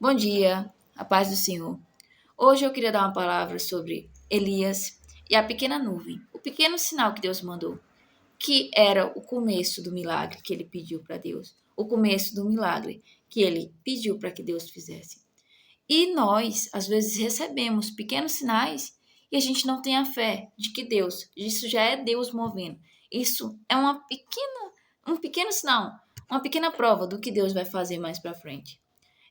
Bom dia, a paz do Senhor. Hoje eu queria dar uma palavra sobre Elias e a pequena nuvem, o pequeno sinal que Deus mandou, que era o começo do milagre que ele pediu para Deus, o começo do milagre que ele pediu para que Deus fizesse. E nós, às vezes, recebemos pequenos sinais e a gente não tem a fé de que Deus, isso já é Deus movendo. Isso é um pequeno sinal, uma pequena prova do que Deus vai fazer mais para frente.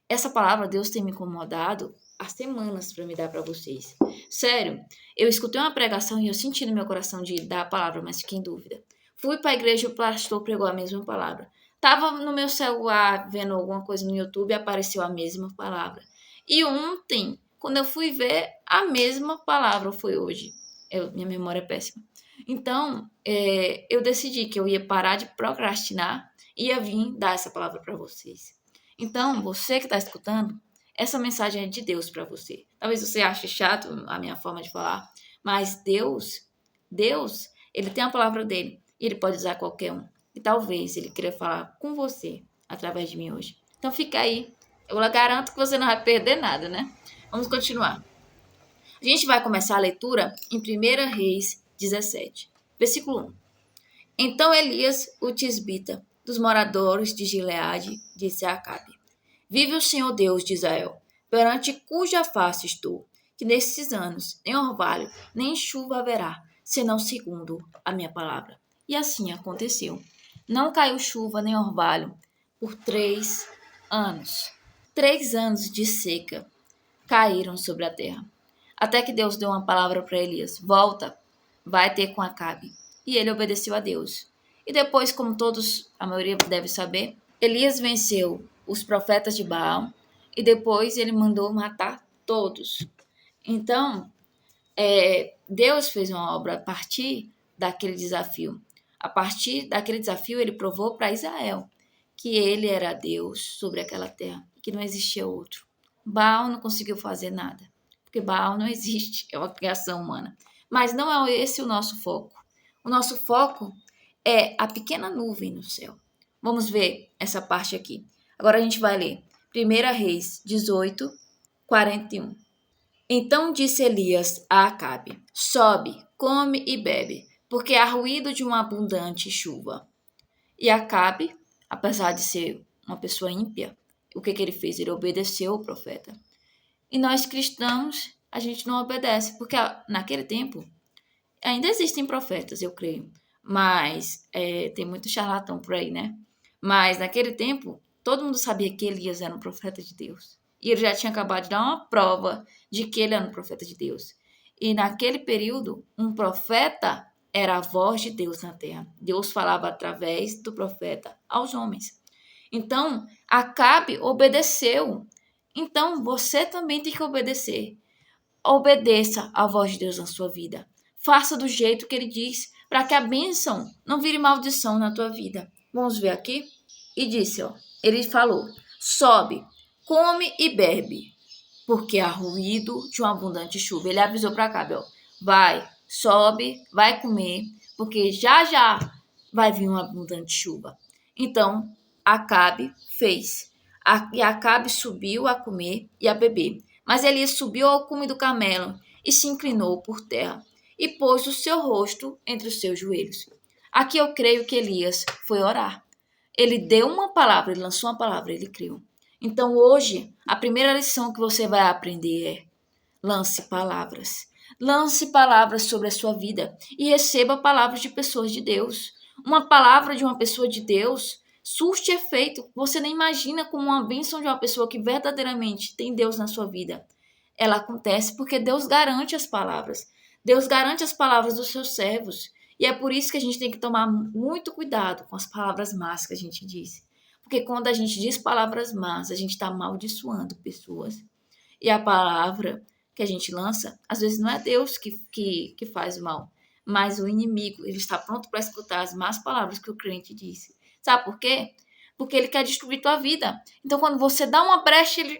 Essa palavra Deus tem me incomodado há semanas para me dar para vocês. Sério, eu escutei uma pregação e eu senti no meu coração de dar a palavra, mas fiquei em dúvida. Fui para a igreja e o pastor pregou a mesma palavra. Tava no meu celular vendo alguma coisa no YouTube e apareceu a mesma palavra. E ontem, quando eu fui ver, a mesma palavra foi hoje. Minha memória é péssima. Então, eu decidi que eu ia parar de procrastinar e ia vir dar essa palavra para vocês. Então, você que está escutando, essa mensagem é de Deus para você. Talvez você ache chato a minha forma de falar, mas Deus, ele tem a palavra dele e ele pode usar qualquer um. E talvez ele queira falar com você através de mim hoje. Então fica aí. Eu garanto que você não vai perder nada, né? Vamos continuar. A gente vai começar a leitura em 1 Reis 17, versículo 1. Então Elias, o tisbita, dos moradores de Gileade, disse a Acabe: Vive o Senhor Deus de Israel, perante cuja face estou, que nestes anos nem orvalho, nem chuva haverá, senão segundo a minha palavra. E assim aconteceu. Não caiu chuva nem orvalho por 3 anos. 3 anos de seca caíram sobre a terra. Até que Deus deu uma palavra para Elias: Volta, vai ter com Acabe. E ele obedeceu a Deus. E depois, como todos, a maioria deve saber, Elias venceu os profetas de Baal e depois ele mandou matar todos. Então, Deus fez uma obra a partir daquele desafio. A partir daquele desafio, ele provou para Israel que ele era Deus sobre aquela terra, que não existia outro. Baal não conseguiu fazer nada, porque Baal não existe, é uma criação humana. Mas não é esse o nosso foco. O nosso foco é a pequena nuvem no céu. Vamos ver essa parte aqui. Agora a gente vai ler 1 Reis 18, 41. Então disse Elias a Acabe: Sobe, come e bebe, porque há ruído de uma abundante chuva. E Acabe, apesar de ser uma pessoa ímpia, o que ele fez? Ele obedeceu o profeta. E nós cristãos, a gente não obedece, porque naquele tempo ainda existem profetas, eu creio, mas tem muito charlatão por aí, né? Mas naquele tempo, todo mundo sabia que Elias era um profeta de Deus. E ele já tinha acabado de dar uma prova de que ele era um profeta de Deus. E naquele período, um profeta era a voz de Deus na terra. Deus falava através do profeta aos homens. Então, Acabe obedeceu. Então, você também tem que obedecer. Obedeça à voz de Deus na sua vida. Faça do jeito que ele diz, para que a bênção não vire maldição na tua vida. Vamos ver aqui? E disse, ele falou: Sobe, come e bebe, porque há ruído de uma abundante chuva. Ele avisou para Acabe, vai, sobe, vai comer, porque já já vai vir uma abundante chuva. Então, Acabe fez. E Acabe subiu a comer e a beber. Mas Elias subiu ao cume do camelo e se inclinou por terra e pôs o seu rosto entre os seus joelhos. Aqui eu creio que Elias foi orar. Ele deu uma palavra, ele lançou uma palavra, ele creu. Então hoje, a primeira lição que você vai aprender é: lance palavras. Lance palavras sobre a sua vida e receba palavras de pessoas de Deus. Uma palavra de uma pessoa de Deus surte efeito. Você nem imagina como uma bênção de uma pessoa que verdadeiramente tem Deus na sua vida. Ela acontece porque Deus garante as palavras. Deus garante as palavras dos seus servos. E é por isso que a gente tem que tomar muito cuidado com as palavras más que a gente diz. Porque quando a gente diz palavras más, a gente está amaldiçoando pessoas. E a palavra que a gente lança, às vezes não é Deus que faz o mal, mas o inimigo. Ele está pronto para escutar as más palavras que o crente disse. Sabe por quê? Porque ele quer destruir tua vida. Então, quando você dá uma brecha, ele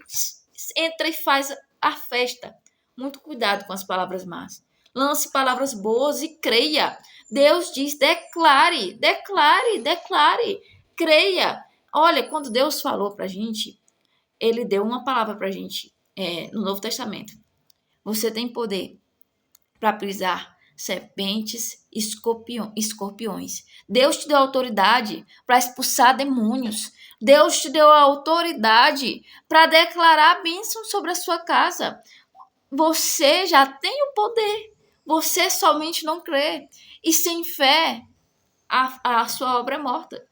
entra e faz a festa. Muito cuidado com as palavras más. Lance palavras boas e creia. Deus diz: declare, declare, declare. Creia. Olha, quando Deus falou pra gente ele deu uma palavra pra gente no Novo Testamento. Você tem poder para pisar serpentes e escorpiões. Deus te deu autoridade para expulsar demônios. Deus te deu a autoridade para declarar bênção sobre a sua casa. Você já tem o poder. Você somente não crê. E sem fé, a sua obra é morta.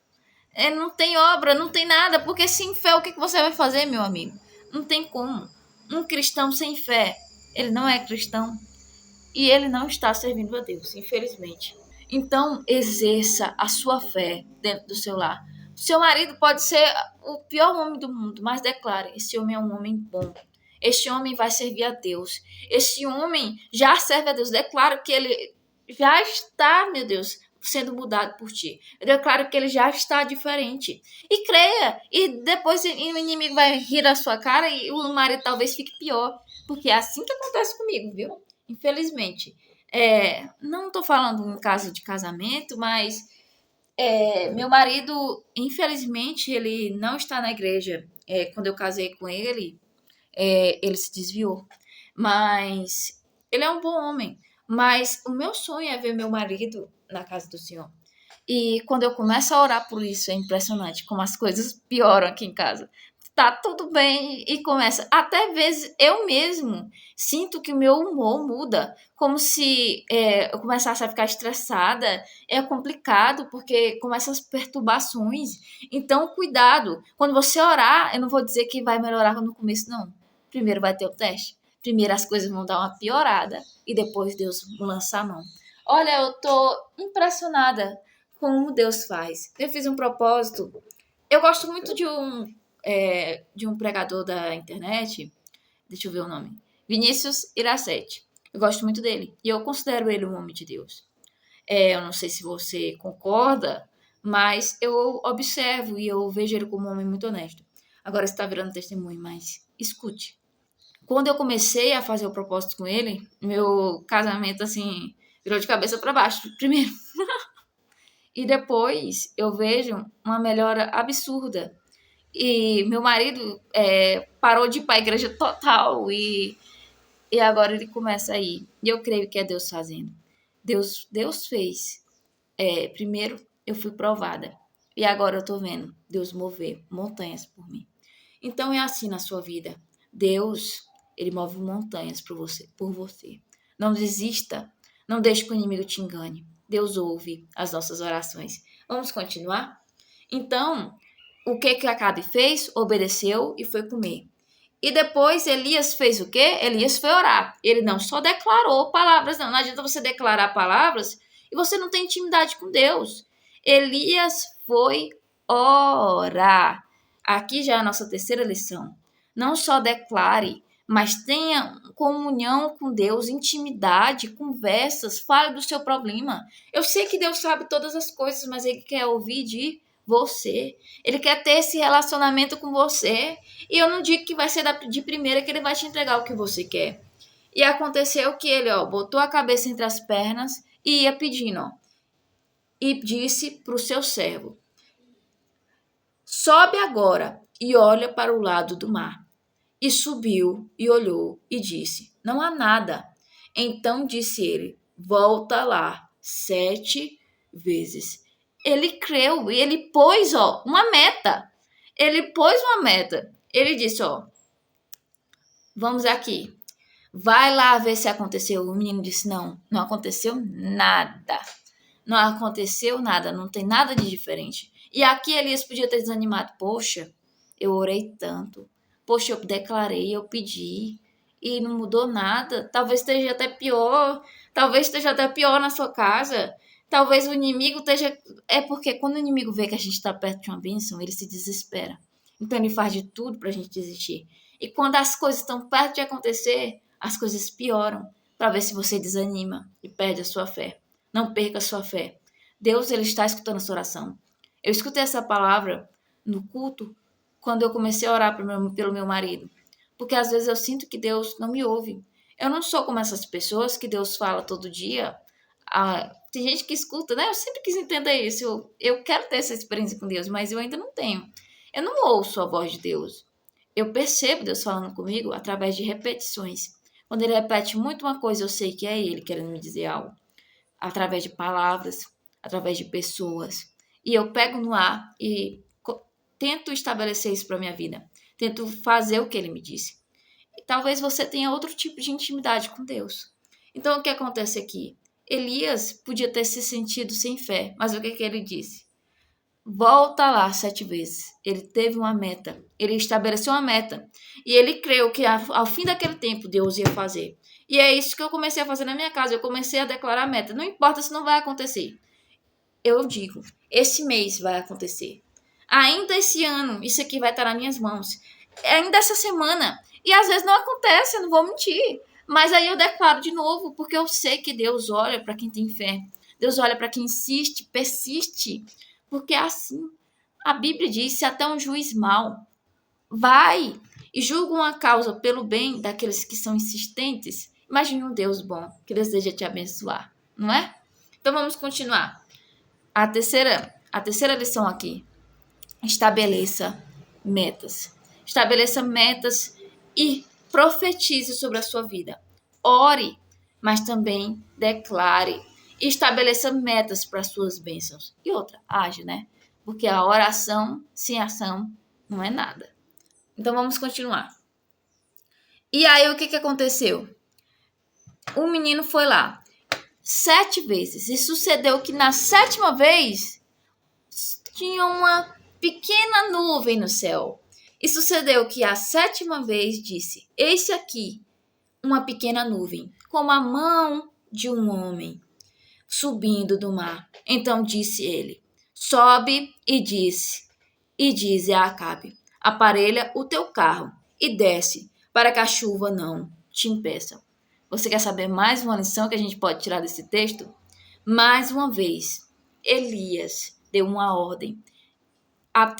Não tem obra, não tem nada, porque sem fé o que você vai fazer, meu amigo? Não tem como. Um cristão sem fé, ele não é cristão e ele não está servindo a Deus, infelizmente. Então, exerça a sua fé dentro do seu lar. Seu marido pode ser o pior homem do mundo, mas declare: esse homem é um homem bom. Este homem vai servir a Deus. Este homem já serve a Deus. Declaro que ele já está, meu Deus, sendo mudado por ti. Eu declaro que ele já está diferente. E creia. E depois o inimigo vai rir da sua cara e o marido talvez fique pior. Porque é assim que acontece comigo, viu? Infelizmente. Não estou falando em caso de casamento, mas meu marido, infelizmente, ele não está na igreja. Quando eu casei com ele, ele se desviou. Mas ele é um bom homem. Mas o meu sonho é ver meu marido na casa do Senhor. E quando eu começo a orar por isso, é impressionante como as coisas pioram aqui em casa. Tá tudo bem e começa. Até vezes eu mesmo sinto que o meu humor muda, como se eu começasse a ficar estressada. É complicado porque começam as perturbações. Então, cuidado. Quando você orar, eu não vou dizer que vai melhorar no começo, não. Primeiro vai ter o teste. Primeiro as coisas vão dar uma piorada e depois Deus lança a mão. Olha, eu tô impressionada como Deus faz. Eu fiz um propósito. Eu gosto muito de um pregador da internet. Deixa eu ver o nome. Vinícius Iracete. Eu gosto muito dele. E eu considero ele um homem de Deus. Eu não sei se você concorda, mas eu observo e eu vejo ele como um homem muito honesto. Agora está virando testemunho, mas escute. Quando eu comecei a fazer o propósito com ele, meu casamento, assim, virou de cabeça para baixo, primeiro. E depois eu vejo uma melhora absurda. E meu marido parou de ir para a igreja total e agora ele começa a ir. E eu creio que é Deus fazendo. Deus fez. Primeiro eu fui provada. E agora eu tô vendo Deus mover montanhas por mim. Então é assim na sua vida. Deus, ele move montanhas por você. Não desista. Não deixe que o inimigo te engane. Deus ouve as nossas orações. Vamos continuar? Então, o que Acabe fez? Obedeceu e foi comer. E depois Elias fez o quê? Elias foi orar. Ele não só declarou palavras, não. Não adianta você declarar palavras e você não tem intimidade com Deus. Elias foi orar. Aqui já é a nossa terceira lição. Não só declare, mas tenha comunhão com Deus, intimidade, conversas, fale do seu problema. Eu sei que Deus sabe todas as coisas, mas Ele quer ouvir de você. Ele quer ter esse relacionamento com você. E eu não digo que vai ser de primeira que Ele vai te entregar o que você quer. E aconteceu que ele, botou a cabeça entre as pernas e ia pedindo, e disse para o seu servo: sobe agora e olha para o lado do mar. E subiu e olhou e disse: não há nada. Então disse ele: volta lá 7 vezes. Ele creu e ele pôs uma meta. Ele pôs uma meta. Ele disse: vamos aqui. Vai lá ver se aconteceu. O menino disse: não aconteceu nada. Não aconteceu nada, não tem nada de diferente. E aqui Elias podia ter desanimado. Poxa, eu orei tanto. Poxa, eu declarei, eu pedi e não mudou nada. Talvez esteja até pior. Talvez esteja até pior na sua casa. Talvez o inimigo esteja... É porque quando o inimigo vê que a gente está perto de uma bênção, ele se desespera. Então ele faz de tudo para a gente desistir. E quando as coisas estão perto de acontecer, as coisas pioram para ver se você desanima e perde a sua fé. Não perca a sua fé. Deus, ele está escutando a sua oração. Eu escutei essa palavra no culto quando eu comecei a orar pelo meu marido. Porque às vezes eu sinto que Deus não me ouve. Eu não sou como essas pessoas que Deus fala todo dia. Tem gente que escuta, né? Eu sempre quis entender isso. Eu quero ter essa experiência com Deus, mas eu ainda não tenho. Eu não ouço a voz de Deus. Eu percebo Deus falando comigo através de repetições. Quando ele repete muito uma coisa, eu sei que é ele querendo me dizer algo. Através de palavras, através de pessoas. E eu pego no ar e tento estabelecer isso para minha vida. Tento fazer o que ele me disse. E talvez você tenha outro tipo de intimidade com Deus. Então, o que acontece aqui? Elias podia ter se sentido sem fé, mas o que ele disse? Volta lá 7 vezes. Ele teve uma meta. Ele estabeleceu uma meta. E ele creu que ao fim daquele tempo Deus ia fazer. E é isso que eu comecei a fazer na minha casa. Eu comecei a declarar a meta. Não importa se não vai acontecer. Eu digo, esse mês vai acontecer. Ainda esse ano, isso aqui vai estar nas minhas mãos. Ainda essa semana. E às vezes não acontece, eu não vou mentir. Mas aí eu declaro de novo, porque eu sei que Deus olha para quem tem fé. Deus olha para quem insiste, persiste. Porque é assim. A Bíblia diz, se até um juiz mau vai e julga uma causa pelo bem daqueles que são insistentes, imagine um Deus bom que deseja te abençoar, não é? Então vamos continuar. A terceira lição aqui. Estabeleça metas. Estabeleça metas e profetize sobre a sua vida. Ore, mas também declare. E estabeleça metas para as suas bênçãos. E outra, age, né? Porque a oração sem ação não é nada. Então vamos continuar. E aí o que aconteceu? O menino foi lá 7 vezes. E sucedeu que na 7ª vez tinha uma pequena nuvem no céu. E sucedeu que a 7ª vez disse: eis aqui uma pequena nuvem, como a mão de um homem, subindo do mar. Então disse ele: sobe e dize a Acabe: aparelha o teu carro e desce, para que a chuva não te impeça. Você quer saber mais uma lição que a gente pode tirar desse texto? Mais uma vez, Elias deu uma ordem.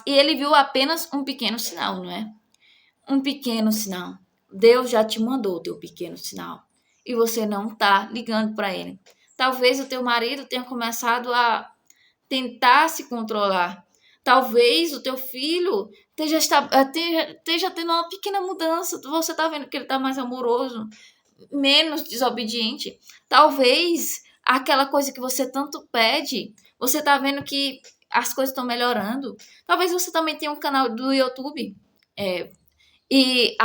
E ele viu apenas um pequeno sinal, não é? Um pequeno sinal. Deus já te mandou o teu pequeno sinal. E você não está ligando para ele. Talvez o teu marido tenha começado a tentar se controlar. Talvez o teu filho esteja tendo uma pequena mudança. Você está vendo que ele está mais amoroso, menos desobediente. Talvez aquela coisa que você tanto pede, você está vendo que as coisas estão melhorando. Talvez você também tenha um canal do YouTube e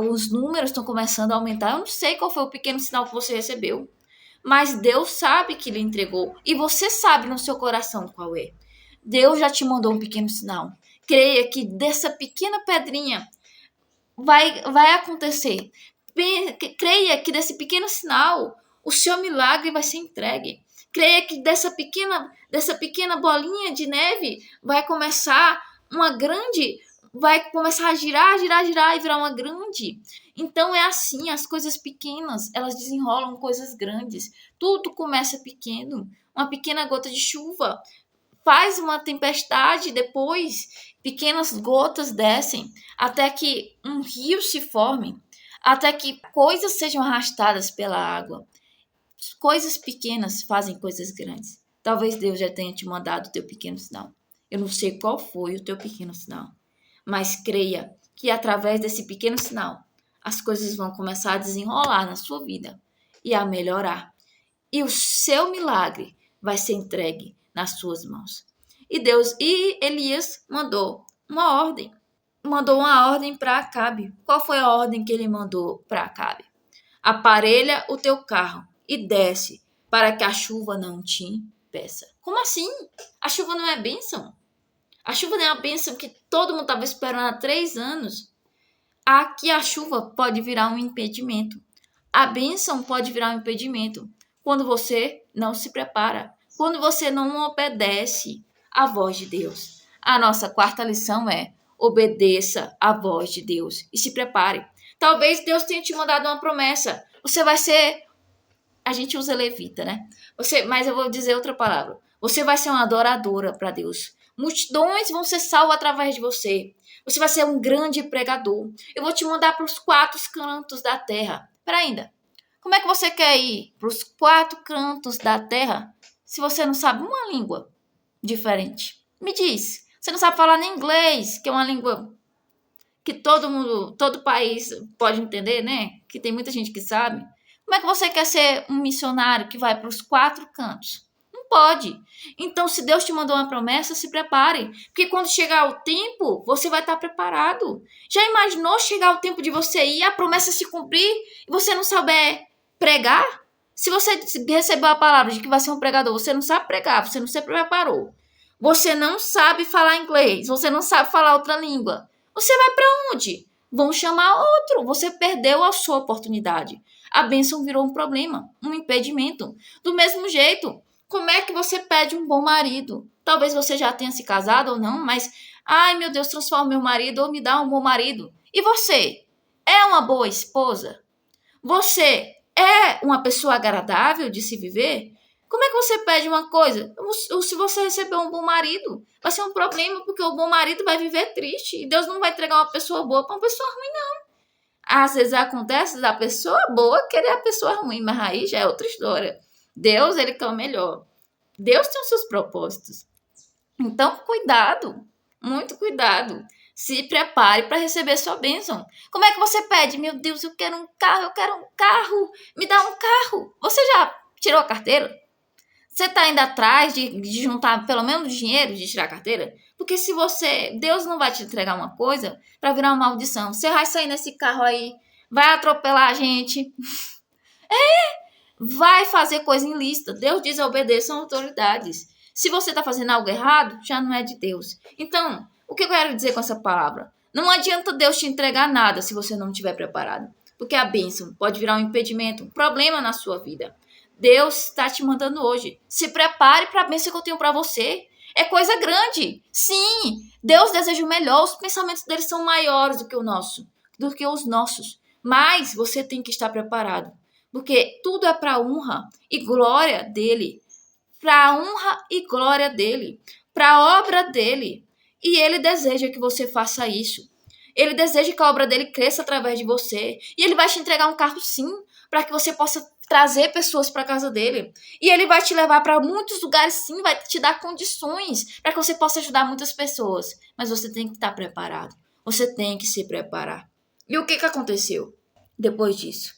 os números estão começando a aumentar. Eu não sei qual foi o pequeno sinal que você recebeu, mas Deus sabe que lhe entregou e você sabe no seu coração qual é. Deus já te mandou um pequeno sinal. Creia que dessa pequena pedrinha vai acontecer. Creia que desse pequeno sinal o seu milagre vai ser entregue. Creia que dessa pequena bolinha de neve vai começar a girar e virar uma grande. Então é assim, as coisas pequenas, elas desenrolam coisas grandes. Tudo começa pequeno. Uma pequena gota de chuva faz uma tempestade, depois pequenas gotas descem até que um rio se forme, até que coisas sejam arrastadas pela água. Coisas pequenas fazem coisas grandes. Talvez Deus já tenha te mandado o teu pequeno sinal. Eu não sei qual foi o teu pequeno sinal, mas creia que através desse pequeno sinal, as coisas vão começar a desenrolar na sua vida e a melhorar. E o seu milagre vai ser entregue nas suas mãos. E Elias mandou uma ordem. Mandou uma ordem para Acabe. Qual foi a ordem que ele mandou para Acabe? Aparelha o teu carro e desce, para que a chuva não te impeça. Como assim? A chuva não é bênção? A chuva não é uma bênção que todo mundo estava esperando há 3 anos? Aqui a chuva pode virar um impedimento. A bênção pode virar um impedimento quando você não se prepara, quando você não obedece à voz de Deus. A nossa 4ª lição é: obedeça à voz de Deus e se prepare. Talvez Deus tenha te mandado uma promessa. Você vai ser... A gente usa levita, né? Mas eu vou dizer outra palavra. Você vai ser uma adoradora para Deus. Multidões vão ser salvas através de você. Você vai ser um grande pregador. Eu vou te mandar para os 4 cantos da terra. Espera ainda. Como é que você quer ir para os 4 cantos da terra se você não sabe uma língua diferente? Me diz. Você não sabe falar nem inglês, que é uma língua que todo mundo, todo país pode entender, né? Que tem muita gente que sabe. Como é que você quer ser um missionário que vai para os 4 cantos? Não pode. Então, se Deus te mandou uma promessa, se prepare. Porque quando chegar o tempo, você vai estar preparado. Já imaginou chegar o tempo de você ir, a promessa se cumprir e você não souber pregar? Se você recebeu a palavra de que vai ser um pregador, você não sabe pregar, você não se preparou. Você não sabe falar inglês, você não sabe falar outra língua. Você vai para onde? Vão chamar outro. Você perdeu a sua oportunidade. A bênção virou um problema, um impedimento. Do mesmo jeito, como é que você pede um bom marido? Talvez você já tenha se casado ou não, mas, ai meu Deus, transforma meu marido ou me dá um bom marido. E você? É uma boa esposa? Você é uma pessoa agradável de se viver? Como é que você pede uma coisa? Ou se você receber um bom marido, vai ser um problema, porque o bom marido vai viver triste. E Deus não vai entregar uma pessoa boa para uma pessoa ruim, não. Às vezes acontece da pessoa boa querer a pessoa ruim, mas aí já é outra história. Deus, ele quer o melhor. Deus tem os seus propósitos. Então, cuidado, muito cuidado. Se prepare para receber sua bênção. Como é que você pede? Meu Deus, eu quero um carro, me dá um carro. Você já tirou a carteira? Você está indo atrás de juntar pelo menos dinheiro de tirar a carteira? Porque se você, Deus não vai te entregar uma coisa para virar uma maldição. Você vai sair nesse carro aí, vai atropelar a gente, vai fazer coisa ilícita. Deus diz: obedeçam autoridades. Se você está fazendo algo errado, já não é de Deus. Então, o que eu quero dizer com essa palavra? Não adianta Deus te entregar nada se você não estiver preparado. Porque a bênção pode virar um impedimento, um problema na sua vida. Deus está te mandando hoje. Se prepare para a bênção que eu tenho para você. É coisa grande. Sim, Deus deseja o melhor. Os pensamentos dele são maiores do que o nosso, do que os nossos. Mas você tem que estar preparado. Porque tudo é para a honra e glória dele. Para a honra e glória dele. Para a obra dele. E ele deseja que você faça isso. Ele deseja que a obra dele cresça através de você. E ele vai te entregar um carro, sim, para que você possa trazer pessoas para casa dele. E ele vai te levar para muitos lugares, sim, vai te dar condições para que você possa ajudar muitas pessoas. Mas você tem que estar preparado. Você tem que se preparar. E o que aconteceu depois disso?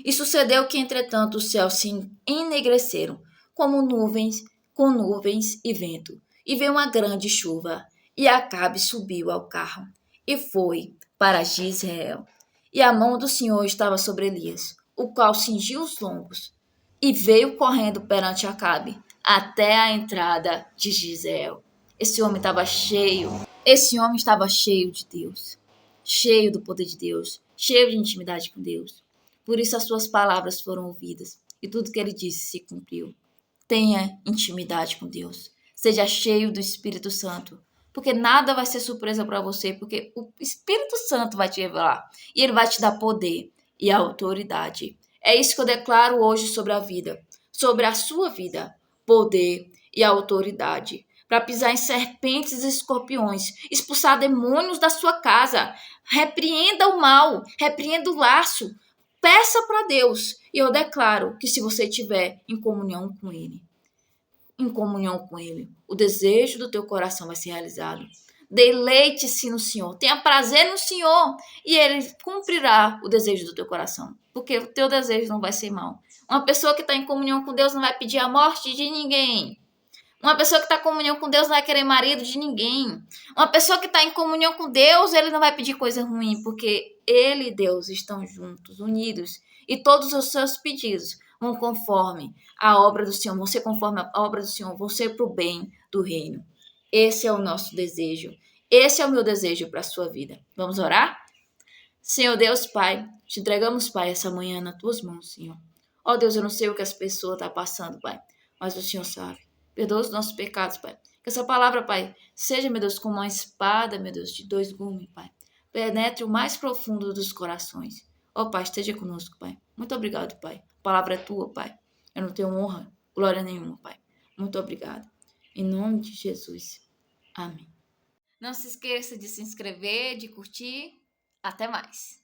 E sucedeu que, entretanto, os céus se enegreceram, como nuvens, com nuvens e vento. E veio uma grande chuva. E Acabe subiu ao carro e foi para Jezreel. E a mão do Senhor estava sobre Elias, o qual cingiu os lombos, e veio correndo perante Acabe, até a entrada de Jezreel. Esse homem estava cheio de Deus, cheio do poder de Deus, cheio de intimidade com Deus. Por isso as suas palavras foram ouvidas, e tudo que ele disse se cumpriu. Tenha intimidade com Deus. Seja cheio do Espírito Santo. Porque nada vai ser surpresa para você, porque o Espírito Santo vai te revelar. E ele vai te dar poder e autoridade. É isso que eu declaro hoje sobre a vida. Sobre a sua vida. Poder e autoridade. Para pisar em serpentes e escorpiões. Expulsar demônios da sua casa. Repreenda o mal. Repreenda o laço. Peça para Deus. E eu declaro que se você estiver em comunhão com Ele, o desejo do teu coração vai ser realizado. Deleite-se no Senhor, tenha prazer no Senhor, e Ele cumprirá o desejo do teu coração, porque o teu desejo não vai ser mau. Uma pessoa que está em comunhão com Deus não vai pedir a morte de ninguém. Uma pessoa que está em comunhão com Deus não vai querer marido de ninguém. Uma pessoa que está em comunhão com Deus, ele não vai pedir coisa ruim, porque Ele e Deus estão juntos, unidos, e todos os seus pedidos vão conforme a obra do Senhor, vão ser conforme a obra do Senhor, vão ser para o bem do reino. Esse é o nosso desejo. Esse é o meu desejo para a sua vida. Vamos orar? Senhor Deus, Pai, te entregamos, Pai, essa manhã nas tuas mãos, Senhor. Ó Deus, eu não sei o que as pessoas estão passando, Pai, mas o Senhor sabe. Perdoa os nossos pecados, Pai. Que essa palavra, Pai, seja, meu Deus, como uma espada, meu Deus, de 2 gumes, Pai. Penetre o mais profundo dos corações. Ó, Pai, esteja conosco, Pai. Muito obrigado, Pai. A palavra é tua, Pai. Eu não tenho honra, glória nenhuma, Pai. Muito obrigado. Em nome de Jesus. Amém. Não se esqueça de se inscrever, de curtir. Até mais.